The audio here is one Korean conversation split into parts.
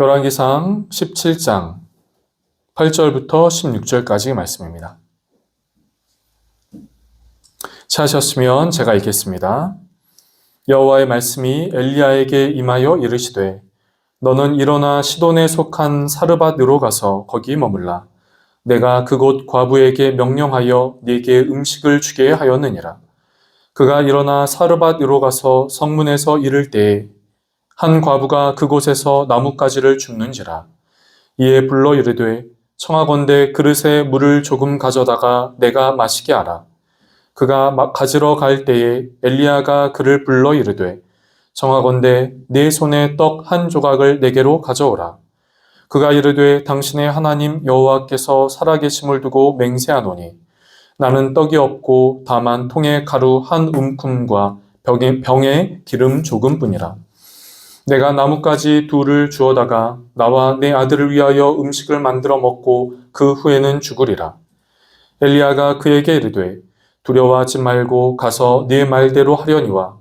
열왕기상 17장 8절부터 16절까지 말씀입니다. 찾으셨으면 제가 읽겠습니다. 여호와의 말씀이 엘리야에게 임하여 이르시되 너는 일어나 시돈에 속한 사르밧으로 가서 거기 머물라. 내가 그곳 과부에게 명령하여 네게 음식을 주게 하였느니라. 그가 일어나 사르밧으로 가서 성문에서 이를 때에 한 과부가 그곳에서 나뭇가지를 줍는지라. 이에 불러 이르되 청하건대 그릇에 물을 조금 가져다가 내가 마시게 하라. 그가 가지러 갈 때에 엘리야가 그를 불러 이르되 청하건대 네 손에 떡 한 조각을 내게로 가져오라. 그가 이르되 당신의 하나님 여호와께서 살아계심을 두고 맹세하노니 나는 떡이 없고 다만 통에 가루 한 움큼과 병에 기름 조금뿐이라. 내가 나뭇가지 둘을 주어다가 나와 내 아들을 위하여 음식을 만들어 먹고 그 후에는 죽으리라. 엘리야가 그에게 이르되 두려워하지 말고 가서 네 말대로 하려니와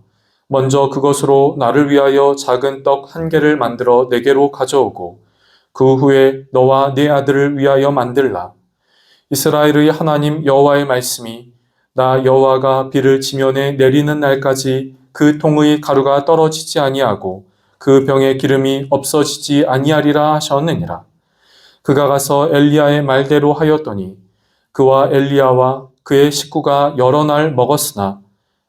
먼저 그것으로 나를 위하여 작은 떡 한 개를 만들어 내게로 가져오고 그 후에 너와 네 아들을 위하여 만들라. 이스라엘의 하나님 여호와의 말씀이 나 여호와가 비를 지면에 내리는 날까지 그 통의 가루가 떨어지지 아니하고 그 병의 기름이 없어지지 아니하리라 하셨느니라. 그가 가서 엘리야의 말대로 하였더니 그와 엘리야와 그의 식구가 여러 날 먹었으나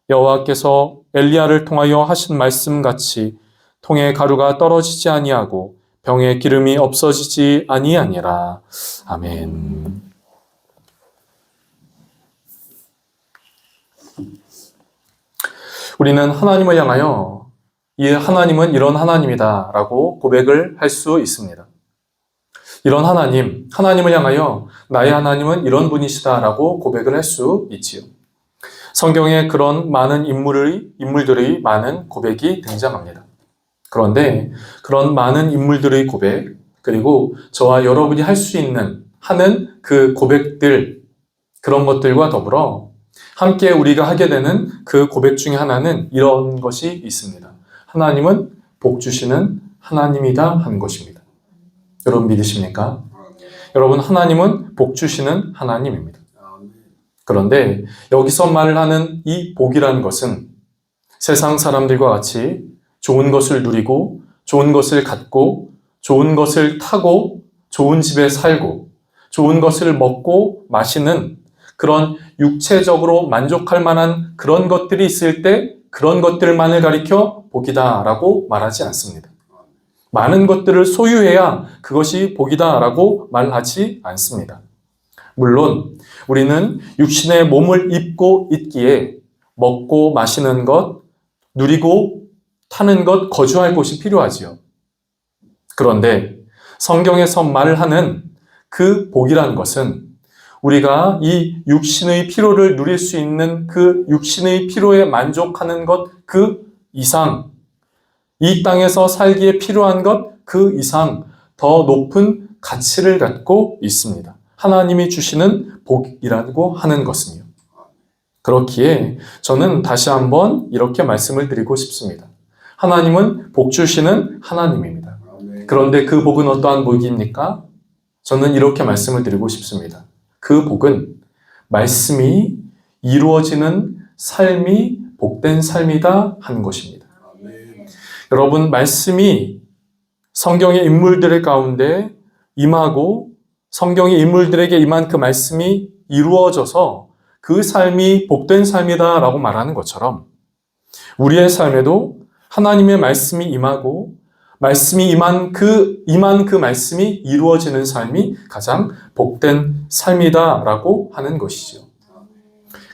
여호와께서 엘리야를 통하여 하신 말씀같이 통에 가루가 떨어지지 아니하고 병의 기름이 없어지지 아니하니라. 아멘. 우리는 하나님을 향하여 이 하나님은 이런 하나님이다 라고 고백을 할 수 있습니다. 이런 하나님을 향하여 나의 하나님은 이런 분이시다 라고 고백을 할 수 있지요. 성경에 그런 많은 인물들의 많은 고백이 등장합니다. 그런데 그런 많은 인물들의 고백, 그리고 저와 여러분이 할 수 하는 그 고백들, 그런 것들과 더불어 함께 우리가 하게 되는 그 고백 중에 하나는 이런 것이 있습니다. 하나님은 복 주시는 하나님이다 하는 것입니다. 여러분 믿으십니까? 여러분, 하나님은 복 주시는 하나님입니다. 그런데 여기서 말을 하는 이 복이라는 것은 세상 사람들과 같이 좋은 것을 누리고 좋은 것을 갖고 좋은 것을 타고 좋은 집에 살고 좋은 것을 먹고 마시는 그런 육체적으로 만족할 만한 그런 것들이 있을 때 그런 것들만을 가리켜 복이다라고 말하지 않습니다. 많은 것들을 소유해야 그것이 복이다라고 말하지 않습니다. 물론 우리는 육신의 몸을 입고 있기에 먹고 마시는 것, 누리고 타는 것, 거주할 곳이 필요하지요. 그런데 성경에서 말하는 그 복이라는 것은 우리가 이 육신의 피로를 누릴 수 있는 그 육신의 피로에 만족하는 것 그 이상, 이 땅에서 살기에 필요한 것 그 이상 더 높은 가치를 갖고 있습니다. 하나님이 주시는 복이라고 하는 것은요. 그렇기에 저는 다시 한번 이렇게 말씀을 드리고 싶습니다. 하나님은 복 주시는 하나님입니다. 그런데 그 복은 어떠한 복입니까? 저는 이렇게 말씀을 드리고 싶습니다. 그 복은 말씀이 이루어지는 삶이 복된 삶이다 하는 것입니다. 여러분, 말씀이 성경의 인물들 가운데 임하고 성경의 인물들에게 임한 그 말씀이 이루어져서 그 삶이 복된 삶이다 라고 말하는 것처럼 우리의 삶에도 하나님의 말씀이 임하고 말씀이 임한 그 말씀이 이루어지는 삶이 가장 복된 삶이다 라고 하는 것이죠.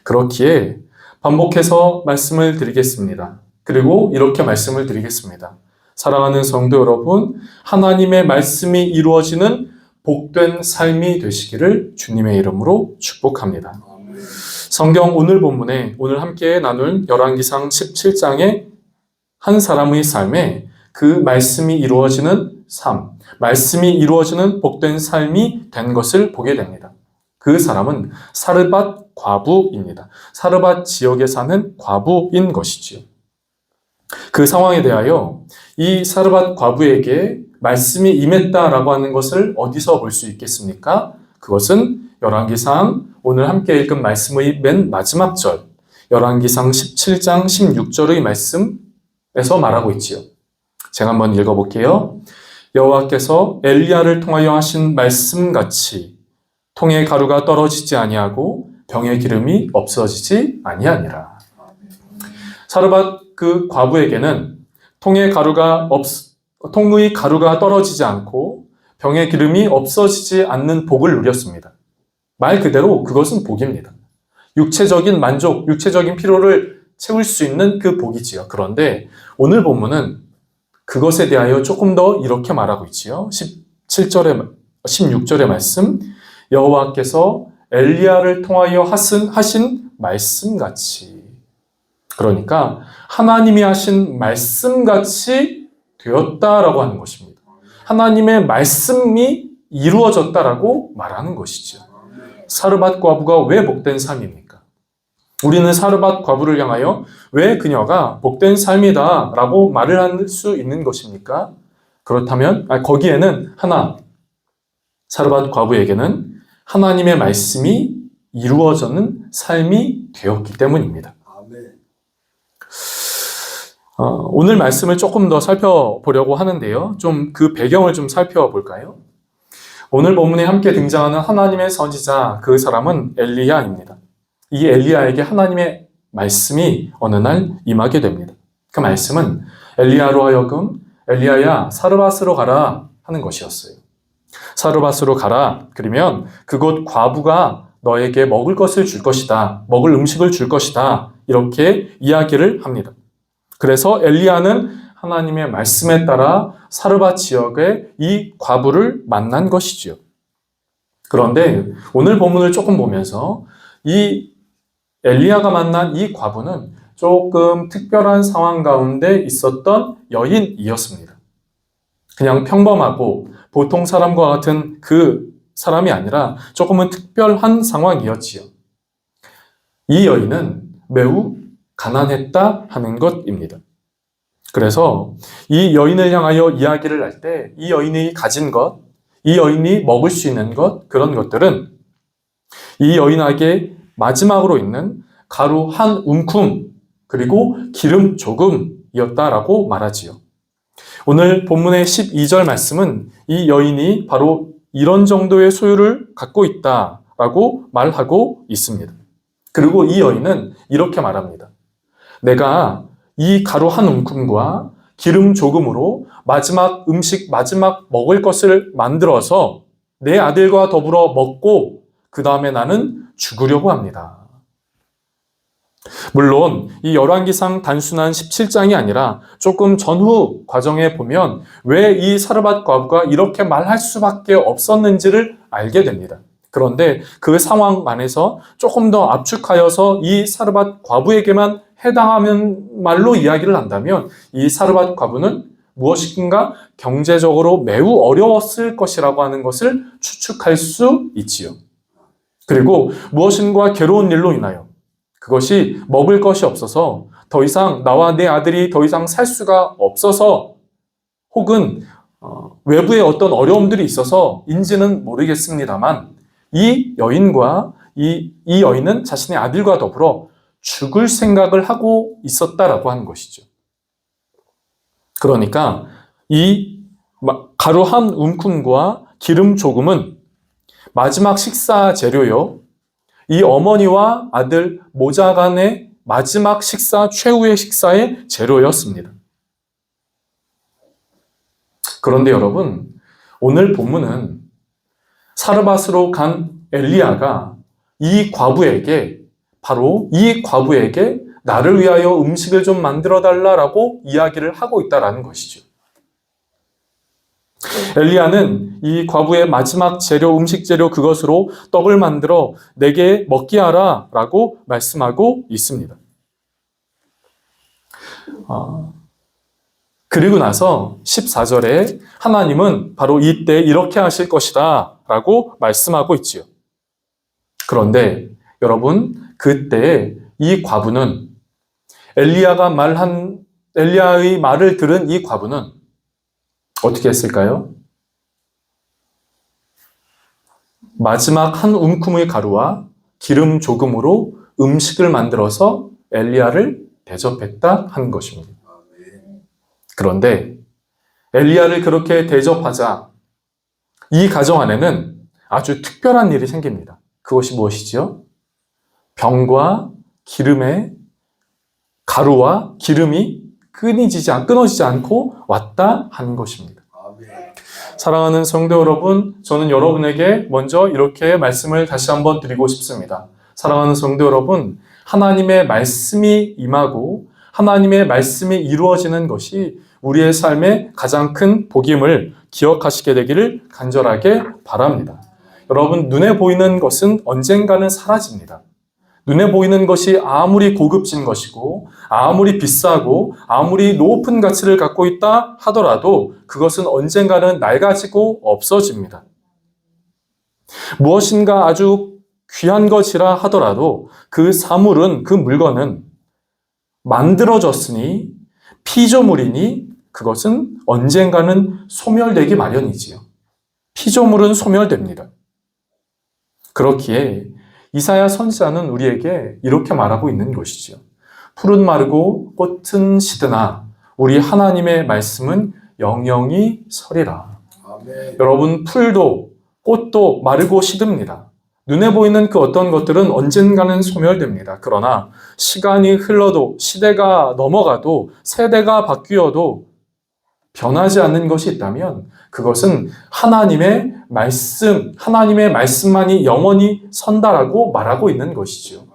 그렇기에 반복해서 말씀을 드리겠습니다. 그리고 이렇게 말씀을 드리겠습니다. 사랑하는 성도 여러분, 하나님의 말씀이 이루어지는 복된 삶이 되시기를 주님의 이름으로 축복합니다. 성경 오늘 본문에 오늘 함께 나눌 열왕기상 17장의 한 사람의 삶에 그 말씀이 이루어지는 삶, 말씀이 이루어지는 복된 삶이 된 것을 보게 됩니다. 그 사람은 사르밧 과부입니다. 사르밧 지역에 사는 과부인 것이지요. 그 상황에 대하여 이 사르밧 과부에게 말씀이 임했다라고 하는 것을 어디서 볼 수 있겠습니까? 그것은 열왕기상 오늘 함께 읽은 말씀의 맨 마지막 절, 열왕기상 17장 16절의 말씀에서 말하고 있지요. 제가 한번 읽어볼게요. 여호와께서 엘리야를 통하여 하신 말씀같이 통의 가루가 떨어지지 아니하고 병의 기름이 없어지지 아니하니라. 사르밧 그 과부에게는 통의 가루가 떨어지지 않고 병의 기름이 없어지지 않는 복을 누렸습니다. 말 그대로 그것은 복입니다. 육체적인 만족, 육체적인 필요를 채울 수 있는 그 복이지요. 그런데 오늘 본문은 그것에 대하여 조금 더 이렇게 말하고 있지요. 16절의 말씀, 여호와께서 엘리야를 통하여 하신 말씀같이, 그러니까 하나님이 하신 말씀같이 되었다라고 하는 것입니다. 하나님의 말씀이 이루어졌다라고 말하는 것이죠. 사르밧 과부가 왜 복된 삶입니까? 우리는 사르밧 과부를 향하여 왜 그녀가 복된 삶이다 라고 말을 할 수 있는 것입니까? 그렇다면 거기에는 사르밧 과부에게는 하나님의 말씀이 이루어지는 삶이 되었기 때문입니다. 오늘 말씀을 조금 더 살펴보려고 하는데요. 좀 그 배경을 좀 살펴볼까요? 오늘 본문에 함께 등장하는 하나님의 선지자, 그 사람은 엘리야입니다. 이 엘리야에게 하나님의 말씀이 어느 날 임하게 됩니다. 그 말씀은 엘리야로 하여금 엘리야야 사르밧으로 가라 하는 것이었어요. 사르밧으로 가라. 그러면 그곳 과부가 너에게 먹을 것을 줄 것이다. 먹을 음식을 줄 것이다. 이렇게 이야기를 합니다. 그래서 엘리야는 하나님의 말씀에 따라 사르밧 지역의 이 과부를 만난 것이지요. 그런데 오늘 본문을 조금 보면서 이 엘리야가 만난 이 과부는 조금 특별한 상황 가운데 있었던 여인이었습니다. 그냥 평범하고 보통 사람과 같은 그 사람이 아니라 조금은 특별한 상황이었지요. 이 여인은 매우 가난했다 하는 것입니다. 그래서 이 여인을 향하여 이야기를 할 때 이 여인이 가진 것, 이 여인이 먹을 수 있는 것, 그런 것들은 이 여인에게 마지막으로 있는 가루 한 움큼 그리고 기름 조금이었다라고 말하지요. 오늘 본문의 12절 말씀은 이 여인이 바로 이런 정도의 소유를 갖고 있다라고 말하고 있습니다. 그리고 이 여인은 이렇게 말합니다. 내가 이 가루 한 움큼과 기름 조금으로 마지막 음식, 마지막 먹을 것을 만들어서 내 아들과 더불어 먹고 그 다음에 나는 죽으려고 합니다. 물론 이 열왕기상 단순한 17장이 아니라 조금 전후 과정에 보면 왜 이 사르밧 과부가 이렇게 말할 수밖에 없었는지를 알게 됩니다. 그런데 그 상황 안에서 조금 더 압축하여서 이 사르밧 과부에게만 해당하는 말로 이야기를 한다면 이 사르밧 과부는 무엇인가 경제적으로 매우 어려웠을 것이라고 하는 것을 추측할 수 있지요. 그리고 무엇인가 괴로운 일로 인하여 그것이 먹을 것이 없어서 더 이상 나와 내 아들이 더 이상 살 수가 없어서 혹은 외부에 어떤 어려움들이 있어서 인지는 모르겠습니다만 이 여인과 이 여인은 자신의 아들과 더불어 죽을 생각을 하고 있었다라고 하는 것이죠. 그러니까 이 가루 한 움큼과 기름 조금은 마지막 식사 재료요. 이 어머니와 아들 모자 간의 마지막 식사, 최후의 식사의 재료였습니다. 그런데 여러분, 오늘 본문은 사르밧으로 간 엘리야가 바로 이 과부에게 나를 위하여 음식을 좀 만들어 달라라고 이야기를 하고 있다라는 것이죠. 엘리야는 이 과부의 마지막 재료, 음식 재료 그것으로 떡을 만들어 내게 먹게 하라 라고 말씀하고 있습니다. 그리고 나서 14절에 하나님은 바로 이때 이렇게 하실 것이다 라고 말씀하고 있지요. 그런데 여러분, 그때 이 과부는 엘리야의 말을 들은 이 과부는 어떻게 했을까요? 마지막 한 움큼의 가루와 기름 조금으로 음식을 만들어서 엘리야를 대접했다 하는 것입니다. 그런데 엘리야를 그렇게 대접하자 이 가정 안에는 아주 특별한 일이 생깁니다. 그것이 무엇이죠? 병과 기름의 가루와 기름이 끊어지지 않고 왔다 하는 것입니다. 사랑하는 성도 여러분, 저는 여러분에게 먼저 이렇게 말씀을 다시 한번 드리고 싶습니다. 사랑하는 성도 여러분, 하나님의 말씀이 임하고 하나님의 말씀이 이루어지는 것이 우리의 삶의 가장 큰 복임을 기억하시게 되기를 간절하게 바랍니다. 여러분, 눈에 보이는 것은 언젠가는 사라집니다. 눈에 보이는 것이 아무리 고급진 것이고 아무리 비싸고 아무리 높은 가치를 갖고 있다 하더라도 그것은 언젠가는 낡아지고 없어집니다. 무엇인가 아주 귀한 것이라 하더라도 그 사물은, 그 물건은 만들어졌으니 피조물이니 그것은 언젠가는 소멸되기 마련이지요. 피조물은 소멸됩니다. 그렇기에 이사야 선지자는 우리에게 이렇게 말하고 있는 것이지요. 풀은 마르고 꽃은 시드나 우리 하나님의 말씀은 영영이 서리라. 아멘. 여러분, 풀도 꽃도 마르고 시듭니다. 눈에 보이는 그 어떤 것들은 언젠가는 소멸됩니다. 그러나 시간이 흘러도 시대가 넘어가도 세대가 바뀌어도 변하지 않는 것이 있다면 그것은 하나님의 말씀만이 영원히 선다라고 말하고 있는 것이죠.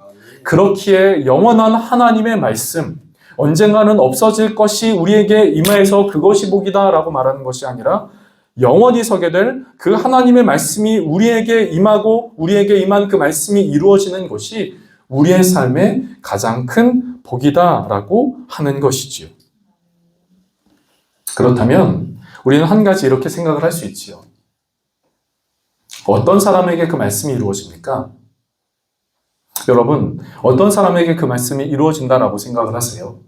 그렇기에 영원한 하나님의 말씀, 언젠가는 없어질 것이 우리에게 임하여서 그것이 복이다라고 말하는 것이 아니라 영원히 서게 될 그 하나님의 말씀이 우리에게 임하고 우리에게 임한 그 말씀이 이루어지는 것이 우리의 삶의 가장 큰 복이다라고 하는 것이지요. 그렇다면 우리는 한 가지 이렇게 생각을 할 수 있지요. 어떤 사람에게 그 말씀이 이루어집니까? 여러분, 어떤 사람에게 그 말씀이 이루어진다라고 생각을 하세요?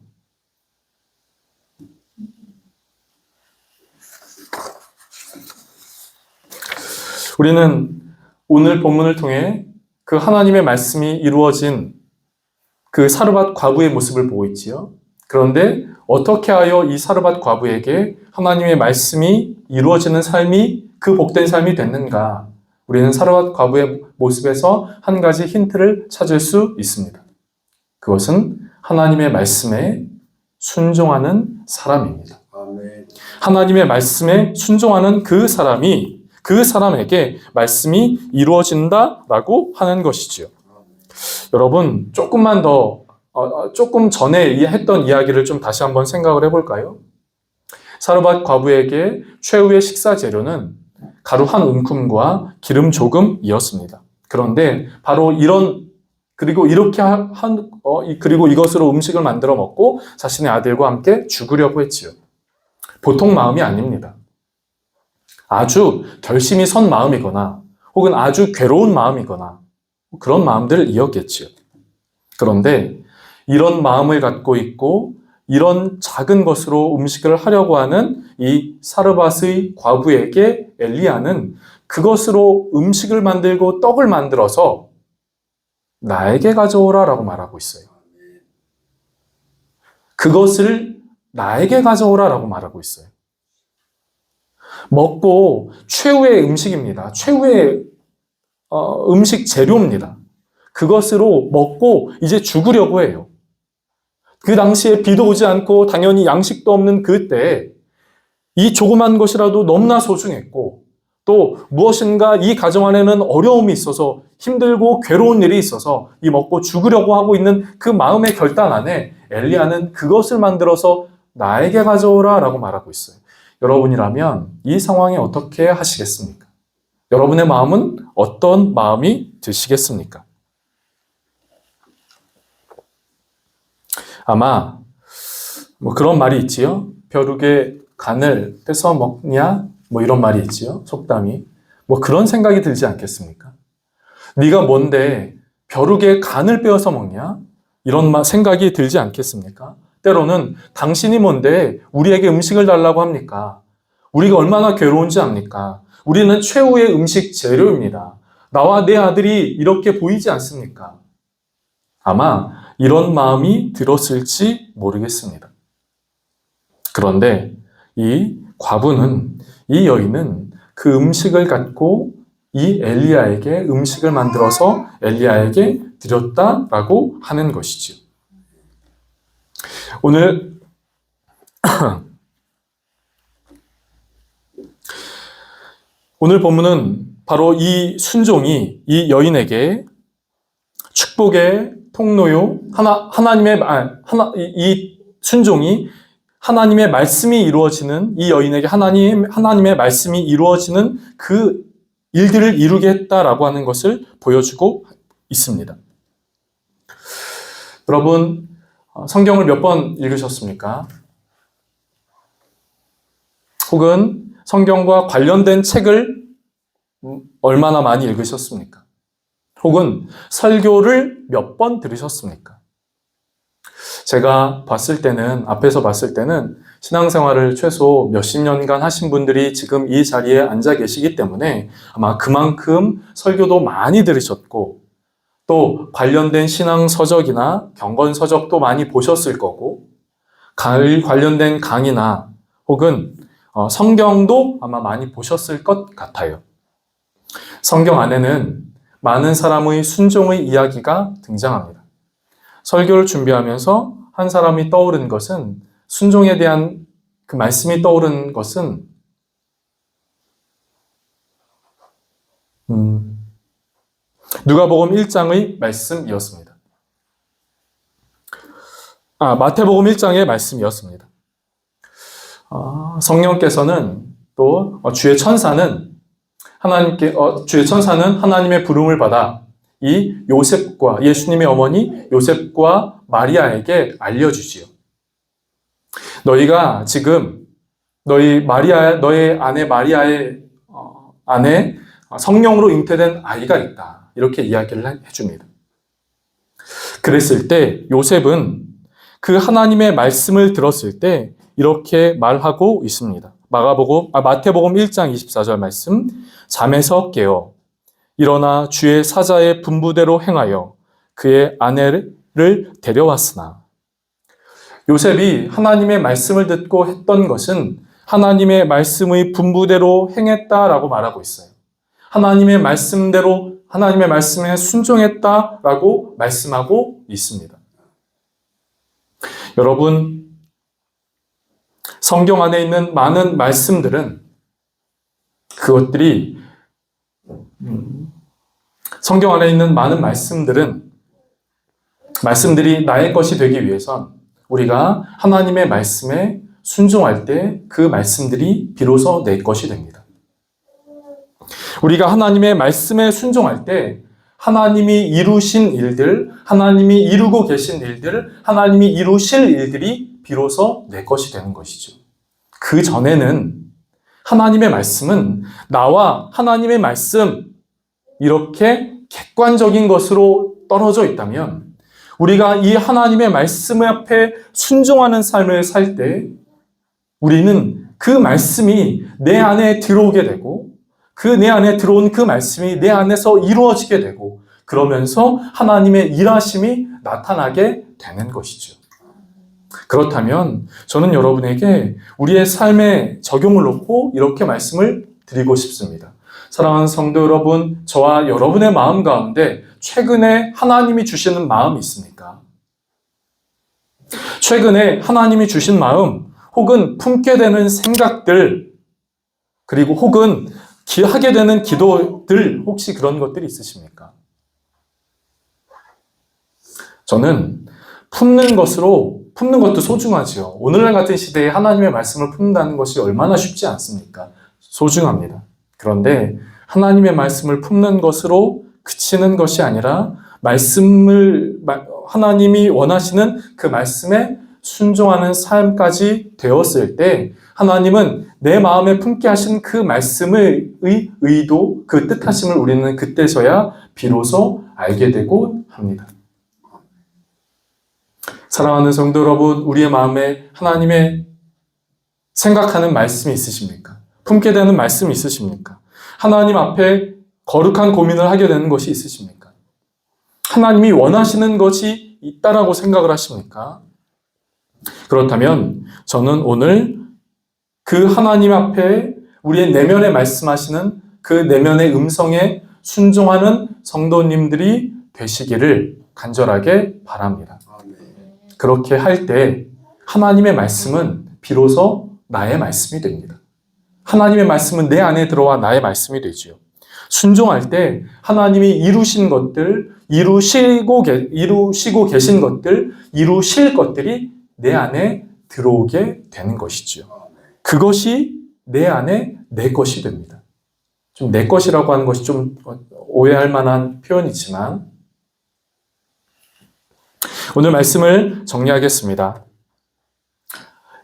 우리는 오늘 본문을 통해 그 하나님의 말씀이 이루어진 그 사르밧 과부의 모습을 보고 있지요. 그런데 어떻게 하여 이 사르밧 과부에게 하나님의 말씀이 이루어지는 삶이 그 복된 삶이 됐는가? 우리는 사르밧 과부의 모습에서 한 가지 힌트를 찾을 수 있습니다. 그것은 하나님의 말씀에 순종하는 사람입니다. 하나님의 말씀에 순종하는 그 사람에게 말씀이 이루어진다라고 하는 것이지요. 여러분, 조금 전에 했던 이야기를 좀 다시 한번 생각을 해볼까요? 사르밧 과부에게 최후의 식사 재료는 가루 한 움큼과 기름 조금이었습니다. 그런데 바로 그리고 이것으로 음식을 만들어 먹고 자신의 아들과 함께 죽으려고 했지요. 보통 마음이 아닙니다. 아주 결심이 선 마음이거나 혹은 아주 괴로운 마음이거나 그런 마음들을 이었겠지요. 그런데 이런 마음을 갖고 있고 이런 작은 것으로 음식을 하려고 하는 이 사르밧의 과부에게 엘리야는 그것으로 음식을 만들고 떡을 만들어서 나에게 가져오라 라고 말하고 있어요. 그것을 나에게 가져오라 라고 말하고 있어요. 먹고 최후의 음식입니다. 최후의 음식 재료입니다. 그것으로 먹고 이제 죽으려고 해요. 그 당시에 비도 오지 않고 당연히 양식도 없는 그때 이 조그만 것이라도 너무나 소중했고 또 무엇인가 이 가정 안에는 어려움이 있어서 힘들고 괴로운 일이 있어서 이 먹고 죽으려고 하고 있는 그 마음의 결단 안에 엘리야는 그것을 만들어서 나에게 가져오라 라고 말하고 있어요. 여러분이라면 이 상황에 어떻게 하시겠습니까? 여러분의 마음은 어떤 마음이 드시겠습니까? 아마 그런 말이 있지요. 벼룩의 간을 뺏어 먹냐? 이런 말이 있지요. 속담이. 그런 생각이 들지 않겠습니까? 네가 뭔데 벼룩의 간을 빼어서 먹냐? 이런 생각이 들지 않겠습니까? 때로는 당신이 뭔데 우리에게 음식을 달라고 합니까? 우리가 얼마나 괴로운지 압니까? 우리는 최후의 음식 재료입니다. 나와 내 아들이 이렇게 보이지 않습니까? 아마 이런 마음이 들었을지 모르겠습니다. 그런데 이 과부는, 이 여인은 그 음식을 갖고 이 엘리야에게 음식을 만들어서 엘리야에게 드렸다라고 하는 것이지요. 오늘 본문은 바로 이 순종이 이 여인에게 축복의 통로요, 이 순종이 하나님의 말씀이 이루어지는, 이 여인에게 하나님의 말씀이 이루어지는 그 일들을 이루게 했다라고 하는 것을 보여주고 있습니다. 여러분, 성경을 몇 번 읽으셨습니까? 혹은 성경과 관련된 책을 얼마나 많이 읽으셨습니까? 혹은 설교를 몇 번 들으셨습니까? 제가 앞에서 봤을 때는 신앙생활을 최소 몇십 년간 하신 분들이 지금 이 자리에 앉아 계시기 때문에 아마 그만큼 설교도 많이 들으셨고, 또 관련된 신앙 서적이나 경건 서적도 많이 보셨을 거고, 관련된 강의나 혹은 성경도 아마 많이 보셨을 것 같아요. 성경 안에는 많은 사람의 순종의 이야기가 등장합니다. 설교를 준비하면서 한 사람이 떠오른 것은, 순종에 대한 그 말씀이 떠오른 것은 누가복음 1장의 말씀이었습니다. 마태복음 1장의 말씀이었습니다. 성령께서는 또 주의 천사는 하나님의 부름을 받아 이 요셉과 예수님의 어머니 요셉과 마리아에게 알려주지요. 너희가 지금 너의 아내 마리아의 안에 성령으로 잉태된 아이가 있다. 이렇게 이야기를 해줍니다. 그랬을 때 요셉은 그 하나님의 말씀을 들었을 때 이렇게 말하고 있습니다. 마태복음 1장 24절 말씀. 잠에서 깨어 일어나 주의 사자의 분부대로 행하여 그의 아내를 데려왔으나. 요셉이 하나님의 말씀을 듣고 했던 것은 하나님의 말씀의 분부대로 행했다라고 말하고 있어요. 하나님의 말씀에 순종했다라고 말씀하고 있습니다. 여러분, 성경 안에 있는 많은 말씀들은 말씀들이 나의 것이 되기 위해선 우리가 하나님의 말씀에 순종할 때 그 말씀들이 비로소 내 것이 됩니다. 우리가 하나님의 말씀에 순종할 때 하나님이 이루신 일들, 하나님이 이루고 계신 일들, 하나님이 이루실 일들이 비로소 내 것이 되는 것이죠. 그 전에는 하나님의 말씀은 나와 하나님의 말씀, 이렇게 객관적인 것으로 떨어져 있다면 우리가 이 하나님의 말씀 앞에 순종하는 삶을 살 때 우리는 그 말씀이 내 안에 들어오게 되고 내 안에 들어온 그 말씀이 내 안에서 이루어지게 되고 그러면서 하나님의 일하심이 나타나게 되는 것이죠. 그렇다면 저는 여러분에게 우리의 삶에 적용을 놓고 이렇게 말씀을 드리고 싶습니다. 사랑하는 성도 여러분, 저와 여러분의 마음 가운데 최근에 하나님이 주시는 마음이 있습니까? 최근에 하나님이 주신 마음, 혹은 품게 되는 생각들, 그리고 혹은 하게 되는 기도들, 혹시 그런 것들이 있으십니까? 저는 품는 것도 소중하지요. 오늘날 같은 시대에 하나님의 말씀을 품는다는 것이 얼마나 쉽지 않습니까? 소중합니다. 그런데 하나님의 말씀을 품는 것으로 그치는 것이 아니라 하나님이 원하시는 그 말씀에 순종하는 삶까지 되었을 때 하나님은 내 마음에 품게 하신 그 말씀의 의도, 그 뜻하심을 우리는 그때서야 비로소 알게 되고 합니다. 사랑하는 성도 여러분, 우리의 마음에 하나님의 생각하는 말씀이 있으십니까? 품게 되는 말씀이 있으십니까? 하나님 앞에 거룩한 고민을 하게 되는 것이 있으십니까? 하나님이 원하시는 것이 있다라고 생각을 하십니까? 그렇다면 저는 오늘 그 하나님 앞에 우리의 내면에 말씀하시는 그 내면의 음성에 순종하는 성도님들이 되시기를 간절하게 바랍니다. 그렇게 할 때 하나님의 말씀은 비로소 나의 말씀이 됩니다. 하나님의 말씀은 내 안에 들어와 나의 말씀이 되지요. 순종할 때 하나님이 이루신 것들, 이루시고 계신 것들, 이루실 것들이 내 안에 들어오게 되는 것이지요. 그것이 내 안에 내 것이 됩니다. 좀 내 것이라고 하는 것이 좀 오해할 만한 표현이지만 오늘 말씀을 정리하겠습니다.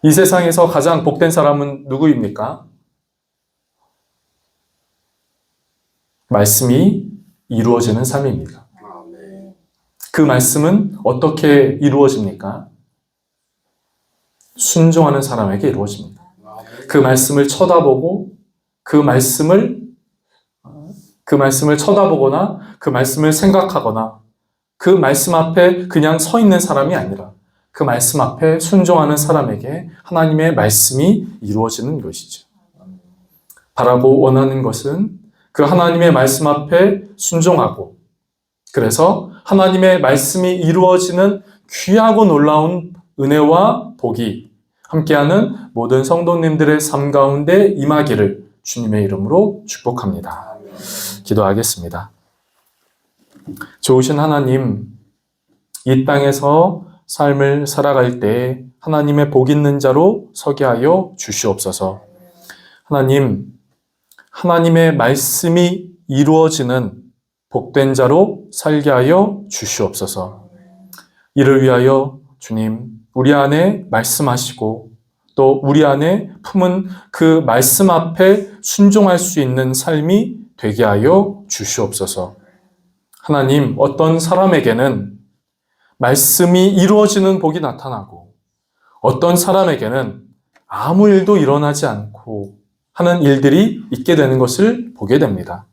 이 세상에서 가장 복된 사람은 누구입니까? 말씀이 이루어지는 삶입니다. 그 말씀은 어떻게 이루어집니까? 순종하는 사람에게 이루어집니다. 그 말씀을 쳐다보고 그 말씀을 쳐다보거나 그 말씀을 생각하거나 그 말씀 앞에 그냥 서 있는 사람이 아니라 그 말씀 앞에 순종하는 사람에게 하나님의 말씀이 이루어지는 것이죠. 바라고 원하는 것은 그 하나님의 말씀 앞에 순종하고 그래서 하나님의 말씀이 이루어지는 귀하고 놀라운 은혜와 복이 함께하는 모든 성도님들의 삶 가운데 임하기를 주님의 이름으로 축복합니다. 기도하겠습니다. 좋으신 하나님, 이 땅에서 삶을 살아갈 때 하나님의 복 있는 자로 서게 하여 주시옵소서. 하나님, 하나님의 말씀이 이루어지는 복된 자로 살게 하여 주시옵소서. 이를 위하여 주님, 우리 안에 말씀하시고 또 우리 안에 품은 그 말씀 앞에 순종할 수 있는 삶이 되게 하여 주시옵소서. 하나님, 어떤 사람에게는 말씀이 이루어지는 복이 나타나고 어떤 사람에게는 아무 일도 일어나지 않고 하는 일들이 있게 되는 것을 보게 됩니다.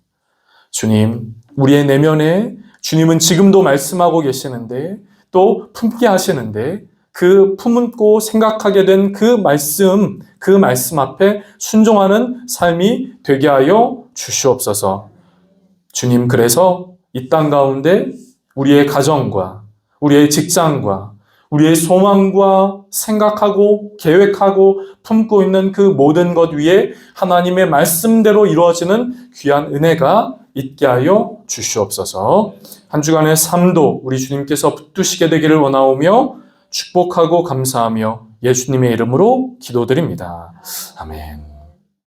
주님, 우리의 내면에 주님은 지금도 말씀하고 계시는데 또 품게 하시는데 그 품고 생각하게 된 그 말씀 앞에 순종하는 삶이 되게 하여 주시옵소서. 주님, 그래서 이 땅 가운데 우리의 가정과 우리의 직장과 우리의 소망과 생각하고 계획하고 품고 있는 그 모든 것 위에 하나님의 말씀대로 이루어지는 귀한 은혜가 있게 하여 주시옵소서. 한 주간의 삶도 우리 주님께서 붙드시게 되기를 원하오며 축복하고 감사하며 예수님의 이름으로 기도드립니다. 아멘.